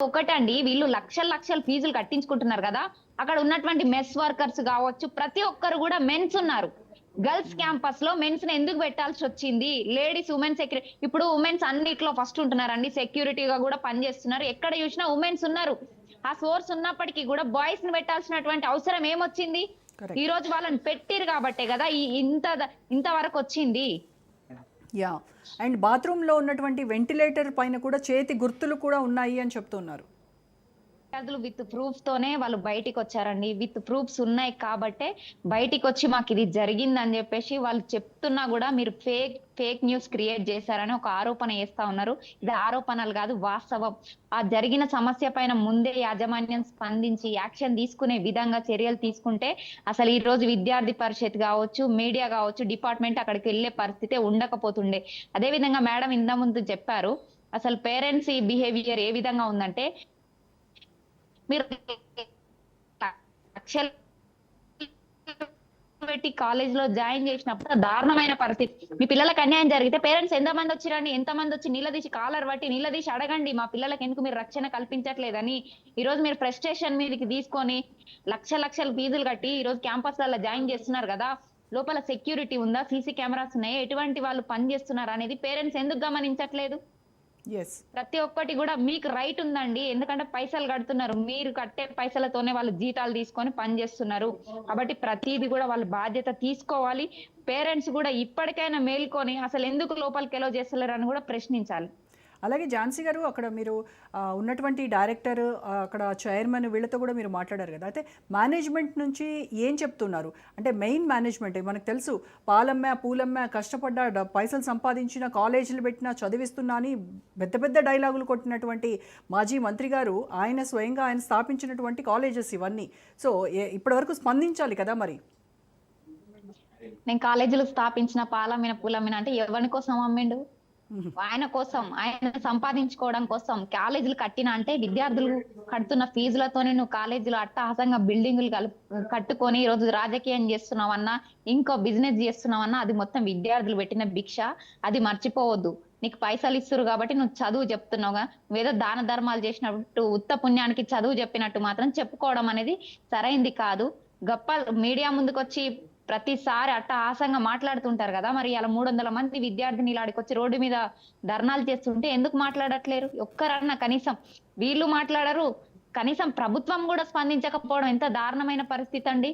ఒకటండి వీళ్ళు లక్షల లక్షల ఫీజులు కట్టించుకుంటున్నారు కదా! అక్కడ ఉన్నటువంటి మెస్ వర్కర్స్ గావచ్చు, ప్రతి ఒక్కరు గూడా మెన్స్ ఉన్నారు. గర్ల్స్ హ్మ్. క్యాంపస్‌లో మెన్స్‌ని ఎందుకు పెట్టాల్సొచ్చింది? లేడీస్ వుమెన్ ఇప్పుడు వుమెన్స్ అన్నిట్లో ఫస్ట్ ఉంటున్నారండి. సెక్యూరిటీగా గూడా పనిచేస్తున్నారు. ఎక్కడ చూసినా వుమెన్స్ ఉన్నారు. ఆ సోర్స్ ఉన్నప్పటికి గూడా బాయ్స్‌ని పెట్టాల్సినటువంటి అవసరం ఏమొచ్చింది? కరెక్ట్. ఈరోజు వాళ్ళని పెట్టిర్రు గాబట్టే గదా! ఇంత వరకొచ్చింది. యాహ్! అండ్ బాత్రూమ్‌లో ఉన్నటువంటి వెంటిలేటర్ పైన కూడా చేతి గుర్తులు కూడా ఉన్నాయి అని చెప్తున్నారు. విద్యార్థులు విత్ ప్రూఫ్ తోనే వాళ్ళు బయటికొచ్చారండి. విత్ ప్రూఫ్స్ ఉన్నాయి కాబట్టే బయటికొచ్చి మాకిది జరిగిందని జెప్పేసి వాళ్ళు చెప్తున్నా గూడా మీరు ఫేక్ న్యూస్ క్రియేట్ చేశారని ఒక ఆరోపణ చేస్తా ఉన్నారు. ఇది ఆరోపణలు గాదు వాస్తవం. ఆ జరిగిన సమస్య పైన ముందే యాజమాన్యం స్పందించి యాక్షన్ తీసుకునే విధంగా చర్యలు తీసుకుంటే అసలు ఈరోజు విద్యార్థి పరిషత్ గావచ్చు, మీడియా గావచ్చు, డిపార్ట్‌మెంట్ అక్కడికెళ్ళే పరిస్థితే ఉండకపోతుండే. అదే విధంగా మేడం ఇంతకుముందు చెప్పారు. అసలు పేరెంట్స్ ఈ బిహేవియర్ ఏ విధంగా ఉందంటే మీరు లక్షలు పెట్టి కాలేజ్‌లో జాయిన్ చేసినప్పుడు దారుణమైన పరిస్థితి. మీ పిల్లలకి అన్యాయం జరిగితే పేరెంట్స్ ఎంతమంది వచ్చిరండి? ఎంతమందొచ్చి నిలదీసి కాలర్ పట్టి నిలదీసి అడగండి. మా పిల్లలకెందుకు మీరు రక్షణ కల్పించట్లేదని. ఈరోజు మీరు ఫ్రస్ట్రేషన్ మీదకి తీసుకొని లక్షలు ఫీజులు కట్టి ఈరోజు క్యాంపస్‌లల్ల జాయిన్ చేస్తున్నారు గదా! లోపల సెక్యూరిటీ ఉందా? సీసీ కెమెరాస్ ఉన్నాయా? ఎటువంటి వాళ్ళు పని చేస్తున్నారనేది పేరెంట్స్ ఎందుకు గమనించట్లేదు? యెస్. ప్రతి ఒక్కటి గూడా మీకు రైట్ ఉందండి. ఎందుకంటే పైసలు గడుతున్నారు. మీరు కట్టే పైసలతోనే వాళ్ళు జీతాలు తీసుకొని పని జేస్తున్నారు. కాబట్టి ప్రతీది గూడా వాళ్ళు బాధ్యత తీసుకోవాలి. పేరెంట్స్ గూడా ఇప్పటికైనా మేల్కొని అసలెందుకు లోపలికి ఎలో చేస్తలేరని గూడా ప్రశ్నించాలి. అలాగే ఝాన్సీ గారు అక్కడ మీరు ఉన్నటువంటి డైరెక్టర్ అక్కడ చైర్మన్ వీళ్ళతో కూడా మీరు మాట్లాడారు కదా! అయితే మేనేజ్మెంట్ నుంచి ఏం చెప్తున్నారు? అంటే మెయిన్ మేనేజ్మెంట్ మనకు తెలుసు పాలమ్మా, పూలమ్మా కష్టపడ్డా పైసలు సంపాదించిన కాలేజీలు పెట్టినా చదివిస్తున్నా అని పెద్ద పెద్ద డైలాగులు కొట్టినటువంటి మాజీ మంత్రి గారు ఆయన స్వయంగా ఆయన స్థాపించినటువంటి కాలేజెస్ ఇవన్నీ. సో, ఇప్పటివరకు స్పందించాలి కదా మరి. నేను కాలేజీలు స్థాపించిన పాలమ్మిన, పూలమ్మిన అంటే ఎవని కోసం అమ్మిండు? హుహు. ఆయన కోసం, ఆయన సంపాదించుకోవడం కోసం కాలేజీలు కట్టిన అంటే విద్యార్థులు కడుతున్న ఫీజులతోనే నువ్వు కాలేజీలో అట్టహాసంగా బిల్డింగులు కట్టుకొని ఈరోజు రాజకీయం చేస్తున్నావన్నా, ఇంకో బిజినెస్ చేస్తున్నావన్నా అది మొత్తం విద్యార్థులు పెట్టిన భిక్ష. అది మర్చిపోవద్దు. నీకు పైసలు ఇస్తుర్రు కాబట్టి నువ్వు చదువు చెప్తున్నావుగా. నువ్వేదో దాన ధర్మాలు చేసినట్టు ఉత్త పుణ్యానికి చదువు చెప్పినట్టు మాత్రం చెప్పుకోవడం అనేది సరైంది కాదు. గొప్ప మీడియా ముందుకొచ్చి ప్రతిసారి అట్టహాసంగా మాట్లాడుతుంటారు గదా! మరి అలా 300 మంది విద్యార్థినిలు ఆడికొచ్చి రోడ్డు మీద ధర్నాలు చేస్తుంటే ఎందుకు మాట్లాడట్లేరు? ఒక్కరన్నా కనీసం. వీళ్ళు మాట్లాడరు. కనీసం ప్రభుత్వం గూడా స్పందించకపోవడం ఎంత దారుణమైన పరిస్థితండి.